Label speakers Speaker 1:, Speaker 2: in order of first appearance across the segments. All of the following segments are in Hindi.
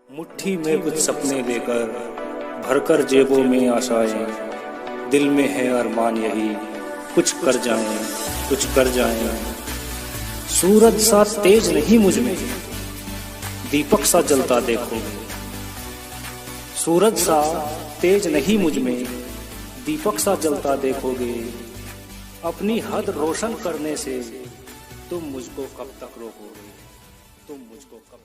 Speaker 1: मुट्ठी में कुछ सपने लेकर भरकर जेबों में आशाएं, दिल में है अरमान यही कुछ कर जाएं, कुछ कर जाएं। सूरज सा तेज नहीं मुझ में, दीपक सा जलता देखो। सूरज सा तेज नहीं मुझ में, दीपक सा जलता देखोगे। अपनी हद रोशन करने से तुम मुझको कब तक रोकोगे, तुम मुझको कब तक।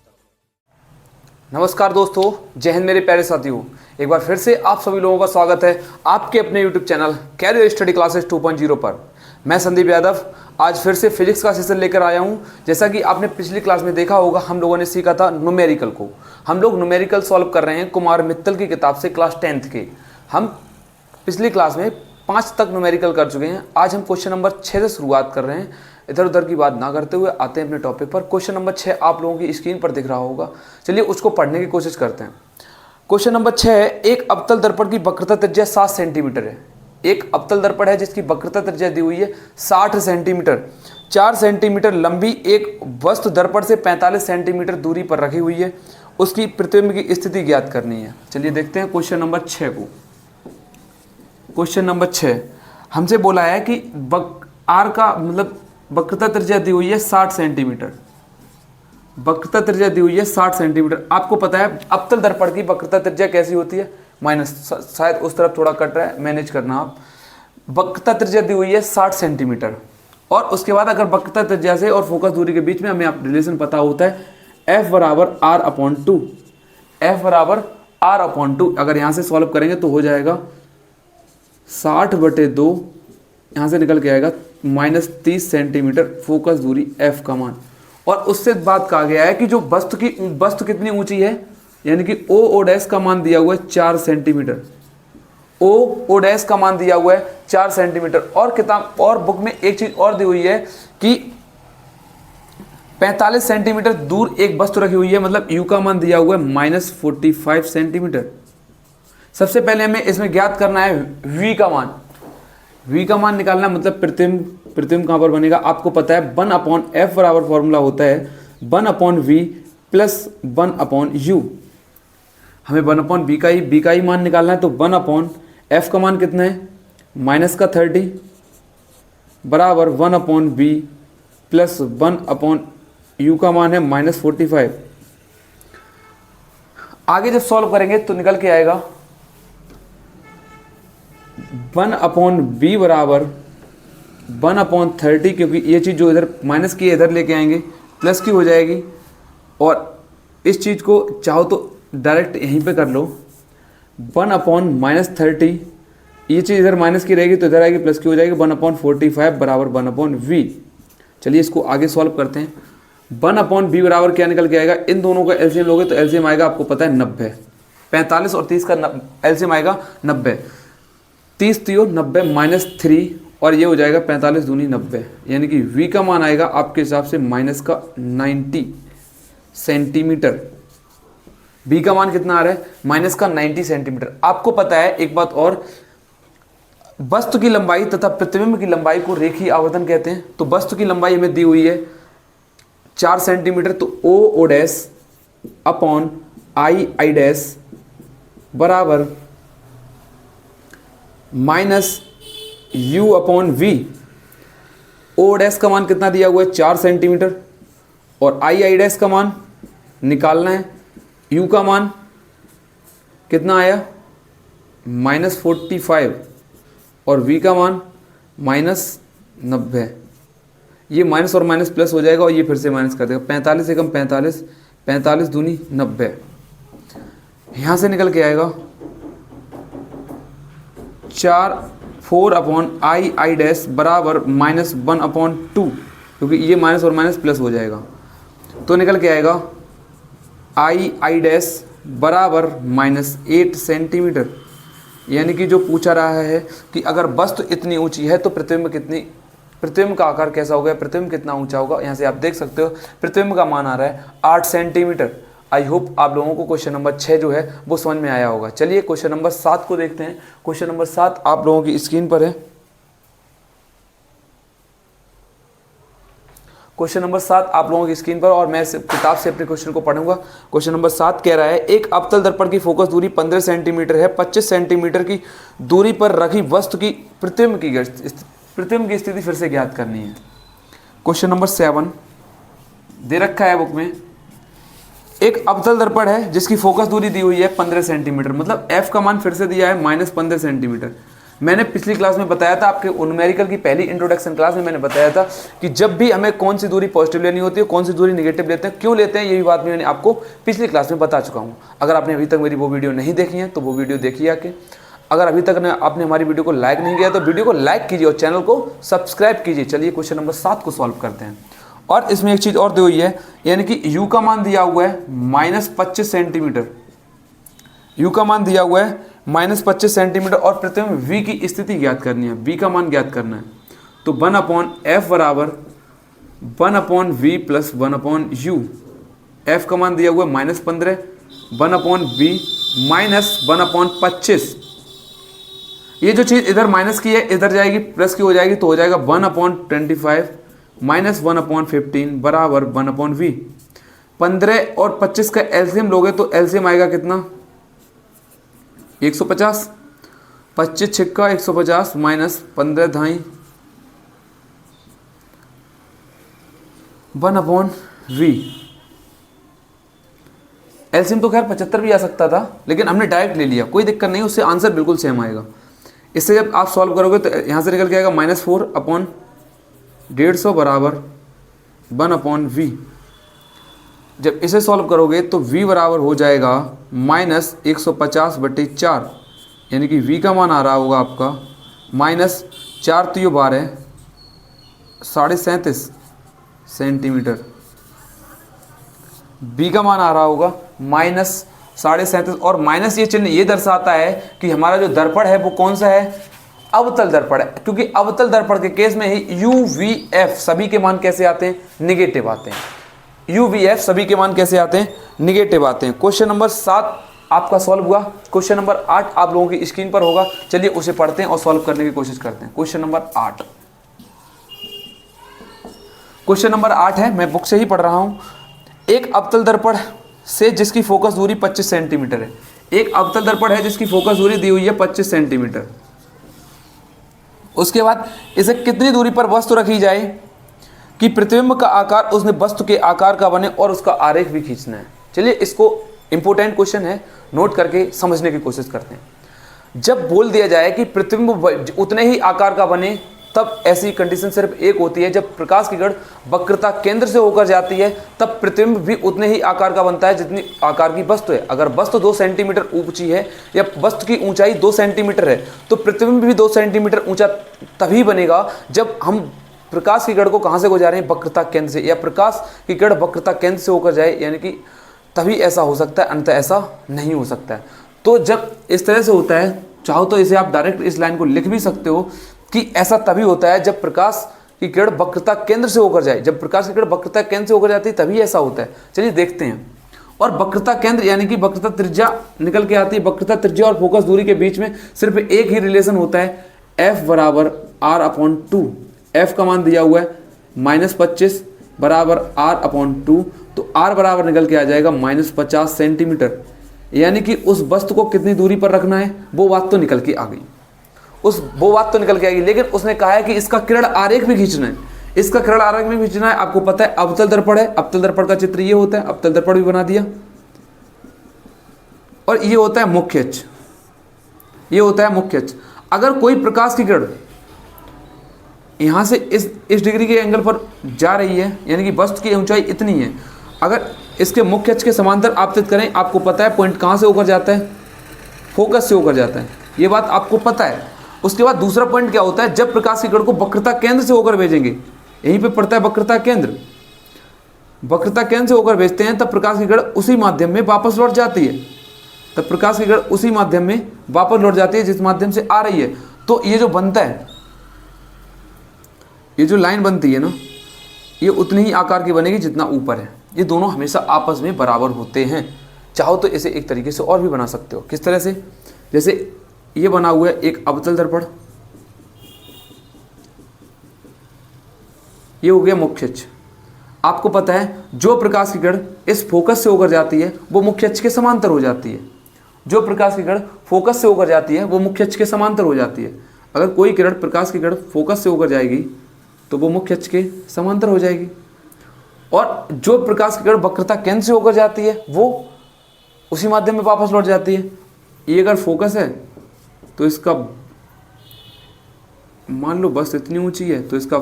Speaker 2: नमस्कार दोस्तों, जय हिंद मेरे प्यारे साथियों। एक बार फिर से आप सभी लोगों का स्वागत है आपके अपने YouTube channel career study classes 2.0 पर। मैं संदीप यादव आज फिर से फिजिक्स का सेशन लेकर आया हूं। जैसा कि आपने पिछली क्लास में देखा होगा, हम लोगों ने सीखा था न्यूमेरिकल को। हम लोग न्यूमेरिकल सॉल्व कर रहे हैं कुमार मित्तल की किताब से क्लास 10th के। हम पिछली क्लास में 5 तक न्यूमेरिकल कर चुके हैं। आज हम क्वेश्चन नंबर 6 से शुरुआत कर रहे हैं। इधर उधर की बात ना करते हुए आते हैं अपने टॉपिक पर। क्वेश्चन नंबर 6 आप लोगों की स्क्रीन पर दिख रहा होगा। चलिए उसको पढ़ने की कोशिश करते हैं। क्वेश्चन नंबर 6 है, एक अवतल दर्पण की वक्रता त्रिज्या 7 सेंटीमीटर है। एक अवतल दर्पण है जिसकी वक्रता त्रिज्या दी हुई है 60 सेंटीमीटर। 4 सेंटीमीटर लंबी एक वस्तु दर्पण से 45 सेंटीमीटर दूरी पर रखी हुई है। उसकी प्रतिबिंब की स्थिति ज्ञात करनी है। चलिए देखते हैं क्वेश्चन नंबर 6 को। क्वेश्चन नंबर 6 हमसे बोला है कि आर का मतलब वक्रता त्रिज्या दी हुई है 60 सेंटीमीटर। वक्रता त्रिज्या दी हुई है 60 सेंटीमीटर। आपको पता है अवतल दर्पण की वक्रता त्रिज्या कैसी होती है, माइनस, शायद उस तरफ थोड़ा कट रहा है, मैनेज करना आप। वक्रता त्रिज्या दी हुई है 60 सेंटीमीटर और उसके बाद अगर वक्रता त्रिज्या से और फोकस दूरी के बीच में हमें रिलेशन पता होता है F बराबर R/2। F बराबर R/2 अगर यहाँ से सॉल्व करेंगे तो हो जाएगा 60/2, यहाँ से निकल के आएगा -30 सेंटीमीटर फोकस दूरी F का मान। और उससे बात कहा गया है कि जो वस्तु कितनी ऊंची है, यानी कि O डैश का मान दिया हुआ है 4 सेंटीमीटर। O डैश का मान दिया हुआ है 4 सेंटीमीटर। और किताब और बुक में एक चीज और दी हुई है कि 45 सेंटीमीटर दूर एक वस्तु रखी हुई है, मतलब U का मान दिया हुआ है -45 सेंटीमीटर। सबसे पहले हमें इसमें ज्ञात करना है V का मान। V का मान निकालना मतलब प्रतिबिंब कहाँ पर बनेगा आपको पता है। 1/f बराबर फॉर्मूला होता है 1/v प्लस 1/u। हमें 1/b का ही मान निकालना है, तो 1/f का मान कितना है -30 बराबर 1/b प्लस 1/u का मान है -45। आगे जब सॉल्व करेंगे तो निकल के आएगा 1/b बराबर 1/30, क्योंकि ये चीज़ जो इधर माइनस की इधर लेके आएंगे प्लस की हो जाएगी। और इस चीज़ को चाहो तो डायरेक्ट यहीं पे कर लो। 1/-30, ये चीज़ इधर माइनस की रहेगी तो इधर आएगी प्लस की हो जाएगी। 1/45 बराबर 1/v। चलिए इसको आगे सॉल्व करते हैं। 1/b बराबर क्या निकल के आएगा, इन दोनों का एलसीएम लोगे तो एलसीएम आएगा आपको पता है 90। 45 और 30 का एलसीएम आएगा 90। 30 3 90 -3 और ये हो जाएगा 45 दूनी 90, यानी कि v का मान आएगा आपके हिसाब से -90 सेंटीमीटर। v का मान कितना आ रहा है -90 सेंटीमीटर। आपको पता है एक बात और, वस्तु की लंबाई तथा प्रतिबिंब की लंबाई को रेखीय आवर्धन कहते हैं। तो वस्तु की लंबाई हमें दी हुई है 4 सेंटीमीटर, तो O dash upon I dash बराबर -u/v। O डैश का मान कितना दिया हुआ है 4 सेंटीमीटर और I डैश का मान निकालना है। u का मान कितना आया -45 और v का मान -90। ये माइनस और माइनस प्लस हो जाएगा और ये फिर से माइनस कर देगा। 45 से कम 45, 45 दूनी 90, यहाँ से निकल के आएगा 4/I डैश बराबर -1/2, क्योंकि ये माइनस और माइनस प्लस हो जाएगा तो निकल के आएगा I डैश बराबर -8 सेंटीमीटर। यानी कि जो पूछा रहा है कि अगर वस्तु इतनी ऊंची है तो प्रतिबिंब का आकार कैसा होगा, प्रतिबिंब कितना ऊंचा होगा। यहाँ से आप देख सकते हो प्रतिबिंब का मान आ रहा है 8 सेंटीमीटर। आई होप आप लोगों को क्वेश्चन नंबर 6 जो है वो समझ में आया होगा। चलिए क्वेश्चन नंबर 7 को देखते हैं। क्वेश्चन नंबर 7 आप लोगों की स्क्रीन पर है। क्वेश्चन नंबर 7 आप लोगों की स्क्रीन पर, और मैं किताब से अपने क्वेश्चन को पढ़ूंगा। क्वेश्चन नंबर 7 कह रहा है एक अवतल दर्पण की फोकस दूरी 15 सेंटीमीटर है। 25 सेंटीमीटर की दूरी पर रखी वस्तु की प्रतिबिंब की स्थिति फिर से ज्ञात करनी है। क्वेश्चन नंबर 7 दे रखा है बुक में। एक अवतल दर्पण है जिसकी फोकस दूरी दी हुई है 15 सेंटीमीटर, मतलब f का मान फिर से दिया है -15 सेंटीमीटर। मैंने पिछली क्लास में बताया था, आपके न्यूमेरिकल की पहली इंट्रोडक्शन क्लास में मैंने बताया था कि जब भी हमें कौन सी दूरी पॉजिटिव लेनी होती है, कौन सी दूरी नेगेटिव लेते हैं, क्यों लेते हैं, ये भी बात मैंने आपको पिछली क्लास में बता चुका हूँ। अगर आपने अभी तक मेरी वो वीडियो नहीं देखी है तो वो वीडियो देखिए आके। अगर अभी तक आपने हमारी वीडियो को लाइक नहीं किया तो वीडियो को लाइक कीजिए और चैनल को सब्सक्राइब कीजिए। चलिए क्वेश्चन नंबर 7 को सॉल्व करते हैं। और इसमें एक चीज़ और दी हुई है, यानी कि u का मान दिया हुआ है -25 सेंटीमीटर। u का मान दिया हुआ है -25 सेंटीमीटर और प्रतिबिंब v की स्थिति ज्ञात करनी है, v का मान ज्ञात करना है। तो 1/f बराबर 1/v प्लस 1/u। f का मान दिया हुआ है -15, 1/v माइनस 1/25। ये जो चीज़ इधर माइनस की है इधर जाएगी, प्लस की हो जाएगी, तो हो जाएगा 1/25 माइनस 1/15 बराबर 1/v। 15 और 25 का एलसीएम लोगे तो एलसीएम आएगा कितना, 150। 25 छिक्का 150 माइनस 15 धाई 1/v। एलसीएम तो खैर 75 भी आ सकता था, लेकिन हमने डायरेक्ट ले लिया, कोई दिक्कत नहीं, उससे आंसर बिल्कुल सेम आएगा। इससे जब आप सॉल्व करोगे तो यहाँ से निकल के आएगा -4/150 बराबर 1/v। जब इसे सॉल्व करोगे तो v बराबर हो जाएगा -150/4, यानी कि v का मान आ रहा होगा आपका -4 तो 12 37.5 सेंटीमीटर। b का मान आ रहा होगा -37.5, और माइनस ये चिन्ह ये दर्शाता है कि हमारा जो दर्पण है वो कौन सा है, अवतल दर्पण है। क्योंकि अवतल दर्पण के केस में ही u v f सभी के मान कैसे आते हैं, निगेटिव आते हैं। u v f सभी के मान कैसे आते हैं, निगेटिव आते हैं। क्वेश्चन नंबर 7 आपका सॉल्व हुआ। क्वेश्चन नंबर 8 आप लोगों की स्क्रीन पर होगा। चलिए उसे पढ़ते हैं और सॉल्व करने की कोशिश करते हैं। क्वेश्चन नंबर 8, क्वेश्चन नंबर 8 है, मैं बुक से ही पढ़ रहा हूं। एक अवतल दर्पण से जिसकी फोकस दूरी 25 सेंटीमीटर है। एक अवतल दर्पण है जिसकी फोकस दूरी दी हुई है 25 सेंटीमीटर। उसके बाद इसे कितनी दूरी पर वस्तु रखी जाए कि प्रतिबिंब का आकार उसने वस्तु के आकार का बने और उसका आरेख भी खींचना है। चलिए इसको इंपॉर्टेंट क्वेश्चन है, नोट करके समझने की कोशिश करते हैं। जब बोल दिया जाए कि प्रतिबिंब उतने ही आकार का बने, तब ऐसी कंडीशन सिर्फ एक होती है, जब प्रकाश की किरण वक्रता केंद्र से होकर जाती है तब प्रतिबिंब भी उतने ही आकार का बनता है जितनी आकार की वस्तु है। अगर वस्तु 2 सेंटीमीटर ऊंची है या वस्तु की ऊंचाई 2 सेंटीमीटर है तो प्रतिबिंब भी 2 सेंटीमीटर ऊंचा तभी बनेगा जब हम प्रकाश की किरण को कहाँ से गुजारें, रहे हैं, वक्रता केंद्र से, या प्रकाश की किरण वक्रता केंद्र से होकर जाए, यानी कि तभी ऐसा हो सकता है, अन्यथा ऐसा नहीं हो सकता है। तो जब इस तरह से होता है, चाहो तो इसे आप डायरेक्ट इस लाइन को लिख भी सकते हो कि ऐसा तभी होता है जब प्रकाश की किरण वक्रता केंद्र से होकर जाए। जब प्रकाश की किरण वक्रता केंद्र से होकर जाती है तभी ऐसा होता है। चलिए देखते हैं। और वक्रता केंद्र यानी कि वक्रता त्रिज्या निकल के आती है। वक्रता त्रिज्या और फोकस दूरी के बीच में सिर्फ एक ही रिलेशन होता है, f बराबर r/2। f का मान दिया हुआ है -25 बराबर r/2, तो r बराबर निकल के आ जाएगा -50 सेंटीमीटर। यानी कि उस वस्तु को कितनी दूरी पर रखना है वो बात तो निकल के आ गई, वो बात तो निकल के आएगी। लेकिन उसने कहा है कि इसका किरण आरेख भी खींचना है, इसका किरण आरेख भी खींचना है। आपको पता है अवतल दर्पण है, अवतल दर्पण का चित्र ये होता है, अवतल दर्पण भी बना दिया। और ये होता है मुख्य अक्ष, ये होता है मुख्य अक्ष। अगर कोई प्रकाश की किरण यहाँ से इस डिग्री के एंगल पर जा रही है, यानी कि वस्तु की ऊंचाई इतनी है, अगर इसके मुख्य अक्ष के समांतर आपतित करें, आपको पता है पॉइंट कहाँ से होकर जाता है, फोकस से होकर जाता है, ये बात आपको पता है। उसके बाद दूसरा पॉइंट क्या होता है, जब प्रकाश की किरण को वक्रता केंद्र से होकर भेजेंगे, यहीं पे पड़ता है वक्रता केंद्र, वक्रता केंद्र से होकर भेजते हैं, तब प्रकाश की किरण उसी माध्यम में वापस लौट जाती है, तब प्रकाश की किरण उसी माध्यम में वापस लौट जाती है जिस माध्यम से आ रही है। तो ये जो बनता है, ये जो लाइन बनती है ना, ये उतनी ही आकार की बनेगी जितना ऊपर है। ये दोनों हमेशा आपस में बराबर होते हैं। चाहो तो इसे एक तरीके से और भी बना सकते हो। किस तरह से, जैसे ये बना हुआ है एक अवतल दर्पण, ये हो गया मुख्य अक्ष, आपको पता है जो प्रकाश की किरण इस फोकस से होकर जाती है वो मुख्य अक्ष के समांतर हो जाती है। जो प्रकाश की किरण फोकस से होकर जाती है वो मुख्य अक्ष के समांतर हो जाती है। अगर कोई किरण प्रकाश की किरण फोकस से होकर जाएगी तो वो मुख्य अक्ष के समांतर हो जाएगी। और जो प्रकाश की किरण वक्रता केंद्र से होकर जाती है वो उसी माध्यम में वापस लौट जाती है। ये अगर फोकस है तो इसका मान लो बस इतनी ऊंची है तो इसका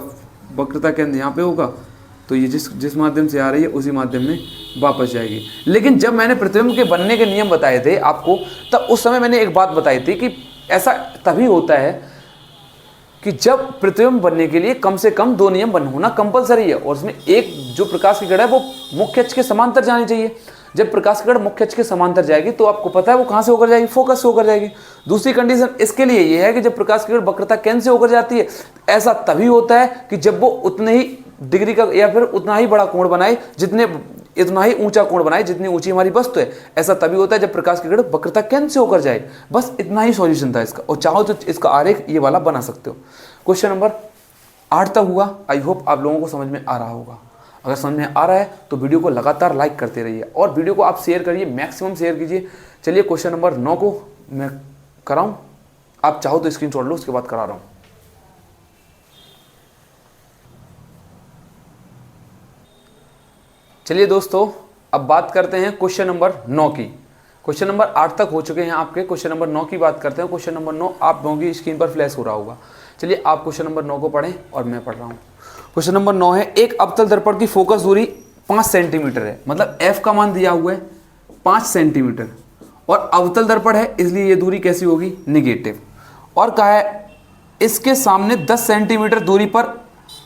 Speaker 2: वक्रता केंद्र यहाँ पे होगा, तो ये जिस माध्यम से आ रही है उसी माध्यम में वापस जाएगी। लेकिन जब मैंने प्रतिबिंब के बनने के नियम बताए थे आपको, तब उस समय मैंने एक बात बताई थी कि ऐसा तभी होता है कि जब प्रतिबिंब बनने के लिए कम से कम 2 नियम होना कंपलसरी है, और उसमें एक जो प्रकाश की किरण है वो मुख्य अक्ष के समांतर जानी चाहिए। जब प्रकाश की किरण मुख्य अक्ष के समांतर जाएगी तो आपको पता है वो कहाँ से होकर जाएगी, फोकस से होकर जाएगी। दूसरी कंडीशन इसके लिए ये है कि जब प्रकाश की किरण वक्रता केंद्र से होकर जाती है, ऐसा तभी होता है कि जब वो उतने ही डिग्री का या फिर उतना ही बड़ा कोण बनाए, इतना ही ऊंचा कोण बनाए जितनी ऊंची हमारी वस्तु है। ऐसा तभी होता है जब प्रकाश की किरण वक्रता केंद्र से होकर जाए। बस इतना ही सॉल्यूशन था इसका, और चाहो तो इसका आरेख ये वाला बना सकते हो। क्वेश्चन नंबर 8 तक हुआ। आई होप आप लोगों को समझ में आ रहा होगा। अगर समझ में आ रहा है तो वीडियो को लगातार लाइक करते रहिए और वीडियो को आप शेयर करिए, मैक्सिमम शेयर कीजिए। चलिए क्वेश्चन नंबर 9 को मैं कराऊं, आप चाहो तो स्क्रीनशॉट लो, उसके बाद करा रहा हूं। चलिए दोस्तों, अब बात करते हैं क्वेश्चन नंबर 9 की। क्वेश्चन नंबर 8 तक हो चुके हैं आपके, क्वेश्चन नंबर 9 की बात करते हैं। क्वेश्चन नंबर 9 आप लोगों की स्क्रीन पर फ्लैश हो रहा होगा। चलिए आप क्वेश्चन नंबर 9 को पढ़ें और मैं पढ़ रहा हूँ। क्वेश्चन नंबर 9 है, एक अवतल दर्पण की फोकस दूरी 5 सेंटीमीटर है, मतलब f का मान दिया हुआ है 5 सेंटीमीटर, और अवतल दर्पण है इसलिए ये दूरी कैसी होगी, निगेटिव। और कहा है इसके सामने 10 सेंटीमीटर दूरी पर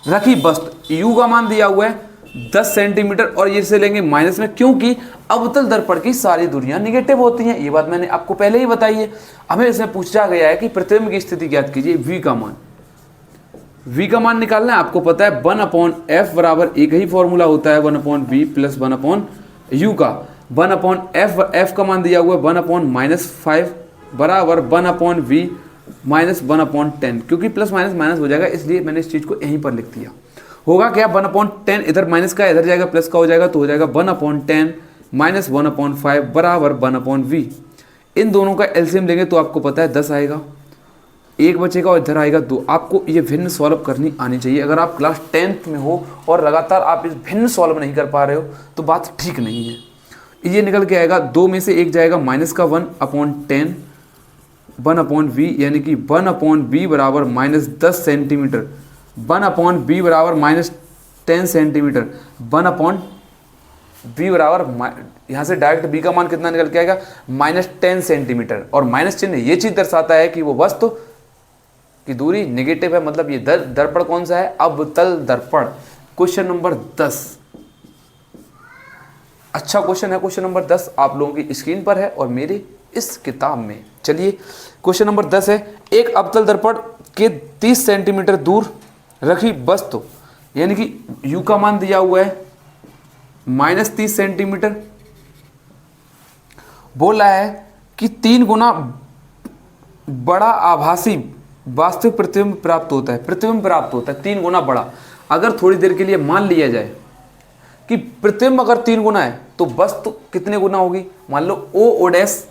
Speaker 2: रखी वस्तु, u का मान दिया हुआ है 10 सेंटीमीटर, और ये से लेंगे माइनस में, क्योंकि अवतल दर्पण की सारी दूरियां निगेटिव होती हैं। ये बात मैंने आपको पहले ही बताई है। हमें इसमें पूछा गया है कि प्रतिबिंब की स्थिति ज्ञात कीजिए, v का मान। v का मान निकालना है, आपको पता है 1/f बराबर एक ही फॉर्मूला होता है 1/v प्लस 1/u का। 1/f का मान दिया हुआ है 1/-5 बराबर 1/v माइनस 1/10, क्योंकि प्लस माइनस माइनस हो जाएगा इसलिए मैंने इस चीज को यहीं पर लिख दिया। होगा क्या, 1/10 इधर माइनस का इधर जाएगा प्लस का हो जाएगा, तो हो जाएगा 1/10 माइनस 1/5 बराबर 1/v। इन दोनों का एलसीएम लेंगे तो आपको पता है 10 आएगा, एक बचेगा और इधर आएगा 2। आपको ये भिन्न सॉल्व करनी आनी चाहिए। अगर आप क्लास 10th में हो और लगातार आप इस भिन्न सॉल्व नहीं कर पा रहे हो तो बात ठीक नहीं है। ये निकल के आएगा, 2 में से एक जाएगा माइनस का 1/10 1/v, यानी कि 1/v बराबर माइनस 10 सेंटीमीटर, 1/v बराबर माइनस 10 सेंटीमीटर, 1/v बराबर यहाँ से डायरेक्ट v का मान कितना निकल के आएगा, माइनस 10 सेंटीमीटर। और माइनस चिन्ह ये चीज दर्शाता है कि वो वस्तु की दूरी नेगेटिव है, मतलब ये दर्पण कौन सा है, अवतल दर्पण। क्वेश्चन नंबर 10 अच्छा क्वेश्चन है। क्वेश्चन नंबर 10 आप लोगों की स्क्रीन पर है और मेरी इस किताब में। चलिए क्वेश्चन नंबर 10 है, एक अवतल दर्पण के 30 सेंटीमीटर दूर रखी वस्तु, यानी कि u का मान दिया हुआ है माइनस 30 सेंटीमीटर, बोल रहा है कि 3 गुना बड़ा आभासी वास्तविक प्रतिबिंब प्राप्त होता है। प्रतिबिंब प्राप्त होता है 3 गुना बड़ा। अगर थोड़ी देर के लिए मान लिया जाए कि प्रतिबिंब अगर 3 गुना है तो वस्तु कितने गुना होगी, मान लो o डैश,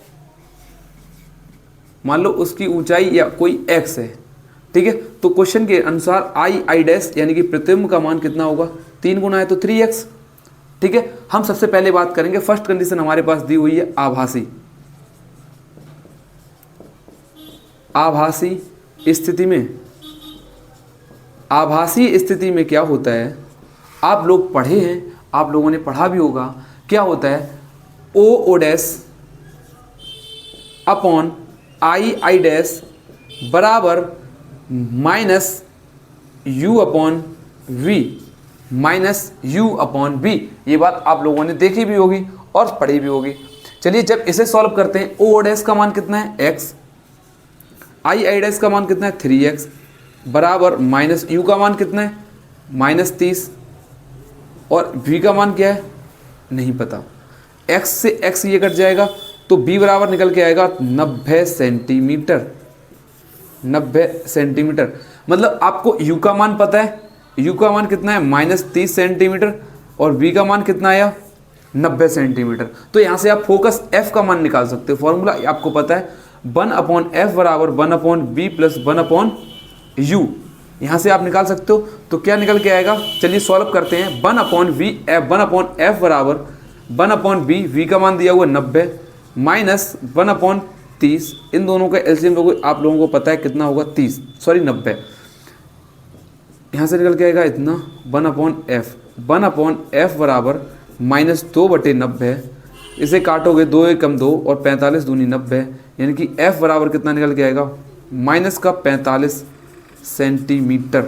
Speaker 2: मान लो उसकी ऊंचाई या कोई x है, ठीक है। तो क्वेश्चन के अनुसार i डैश यानी कि प्रतिबिंब का मान कितना होगा, 3 गुना है तो 3x, ठीक है। हम सबसे पहले बात करेंगे, फर्स्ट कंडीशन हमारे पास दी हुई है आभासी। आभासी स्थिति में क्या होता है, आप लोग पढ़े हैं, आप लोगों ने पढ़ा भी होगा, क्या होता है o dash upon i dash बराबर minus u upon v minus u upon v। ये बात आप लोगों ने देखी भी होगी और पढ़ी भी होगी। चलिए जब इसे सॉल्व करते हैं, o डैश का मान कितना है x, i डैश का मान कितना है 3x बराबर माइनस u का मान कितना है माइनस 30, और v का मान क्या है नहीं पता। x से x ये कट जाएगा तो b बराबर निकल के आएगा 90 सेंटीमीटर। 90 सेंटीमीटर मतलब आपको u का मान पता है, u का मान कितना है माइनस 30 सेंटीमीटर, और v का मान कितना आया 90 सेंटीमीटर। तो यहाँ से आप फोकस f का मान निकाल सकते हो। फॉर्मूला आपको पता है 1/f बराबर 1/b प्लस 1/u, यहाँ से आप निकाल सकते हो। तो क्या निकल के आएगा, चलिए सॉल्व करते हैं। 1/f बराबर 1/b, v का मान दिया हुआ 90 माइनस 1/30, इन दोनों का एलसीएम आप लोगों को पता है कितना होगा 90। यहाँ से निकल के आएगा इतना 1/f बराबर -2/90, इसे काटोगे 2 × 2 और 45 दूनी 90, यानी कि f बराबर कितना निकल के आएगा -45 सेंटीमीटर।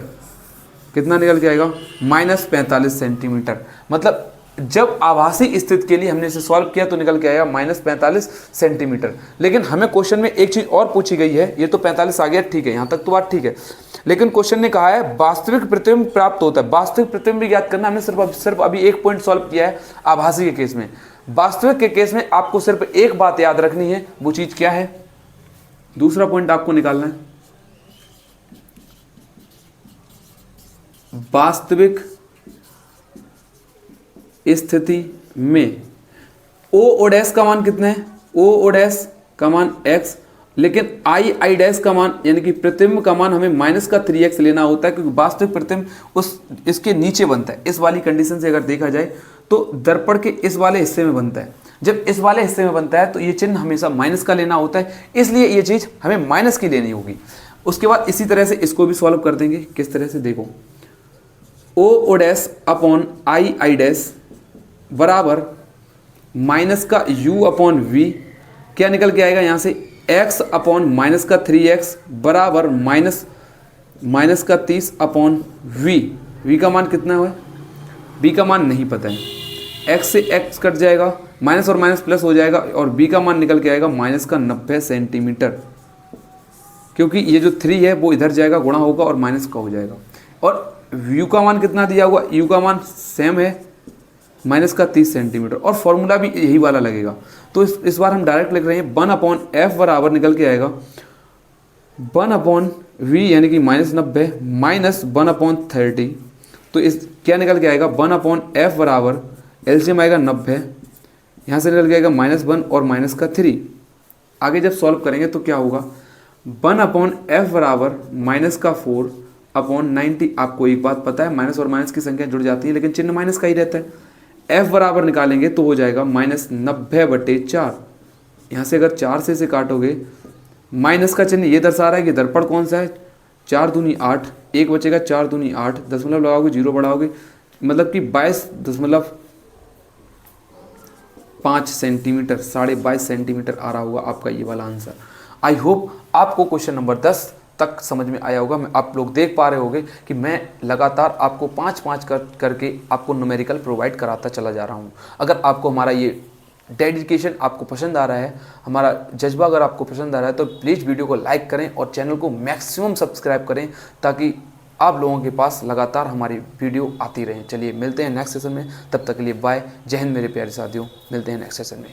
Speaker 2: कितना निकल के आएगा -45 सेंटीमीटर। मतलब जब आभासी स्थिति के लिए हमने इसे सॉल्व किया तो निकल के आएगा -45 सेंटीमीटर। लेकिन हमें क्वेश्चन में एक चीज़ और पूछी गई है, ये तो 45 आ गया ठीक है, यहाँ तक तो बात ठीक है, लेकिन क्वेश्चन ने कहा है वास्तविक प्रतिबिंब प्राप्त होता है। वास्तविक प्रतिबिंब भी ज्ञात करना, हमने सिर्फ अभी एक पॉइंट सॉल्व किया है आभासी के केस में। वास्तविक के केस में आपको सिर्फ एक बात याद रखनी है, वो चीज क्या है, दूसरा पॉइंट आपको निकालना है। वास्तविक स्थिति में ओ डैश का मान कितना है, ओ डैश का मान x, लेकिन आई डैश का मान यानी कि प्रतिबिंब का मान हमें -3x लेना होता है, क्योंकि वास्तविक प्रतिबिंब इसके नीचे बनता है। इस वाली कंडीशन से अगर देखा जाए तो दर्पण के इस वाले हिस्से में बनता है। जब इस वाले हिस्से में बनता है तो ये चिन्ह हमेशा माइनस का लेना होता है, इसलिए ये चीज़ हमें माइनस की लेनी होगी। उसके बाद इसी तरह से इसको भी सॉल्व कर देंगे। किस तरह से, देखो O dash upon I dash बराबर -u/v, क्या निकल के आएगा यहाँ से x अपॉन -3x बराबर -30/v। v का मान कितना है, b का मान नहीं पता है, x से x कट जाएगा, माइनस और माइनस प्लस हो जाएगा और b का मान निकल के आएगा -90 सेंटीमीटर, क्योंकि ये जो 3 है वो इधर जाएगा, गुणा होगा और माइनस का हो जाएगा। और u का मान कितना दिया हुआ, u का मान सेम है -30 सेंटीमीटर, और फॉर्मूला भी यही वाला लगेगा। तो इस बार हम डायरेक्ट लिख रहे हैं 1/f बराबर निकल के आएगा 1/v यानी कि -90 माइनस 1/30। तो इस क्या निकल के आएगा 1/f बराबर एलसीएम आएगा 90, यहाँ से निकल के आएगा -1 और -3। आगे जब सॉल्व करेंगे तो क्या होगा 1/f बराबर -4/90। आपको एक बात पता है, माइनस और माइनस की संख्या जुड़ जाती है लेकिन चिन्ह माइनस का ही रहता है। f बराबर निकालेंगे तो हो जाएगा -90/4। यहाँ से अगर 4 से इसे काटोगे, माइनस का चिन्ह ये दर्शा रहा है कि दर्पण कौन सा है, 4 दूनी 8, 1 बचेगा, 4 दूनी 8, दशमलव लगाओगे, 0 बढ़ाओगे, मतलब कि 22.5 सेंटीमीटर, 22.5 सेंटीमीटर आ रहा होगा आपका ये वाला आंसर। आई होप आपको क्वेश्चन नंबर 10 तक समझ में आया होगा। आप लोग देख पा रहे होंगे कि मैं लगातार आपको 5-5 करके आपको न्यूमेरिकल प्रोवाइड कराता चला जा रहा हूं। अगर आपको हमारा ये डेडिकेशन आपको पसंद आ रहा है, हमारा जज्बा अगर आपको पसंद आ रहा है, तो प्लीज़ वीडियो को लाइक करें और चैनल को मैक्सिमम सब्सक्राइब करें, ताकि आप लोगों के पास लगातार हमारी वीडियो आती रहे। चलिए मिलते हैं नेक्स्ट सेशन में, तब तक के लिए बाय, जय हिंद मेरे प्यारे साथियों, मिलते हैं नेक्स्ट सेशन में।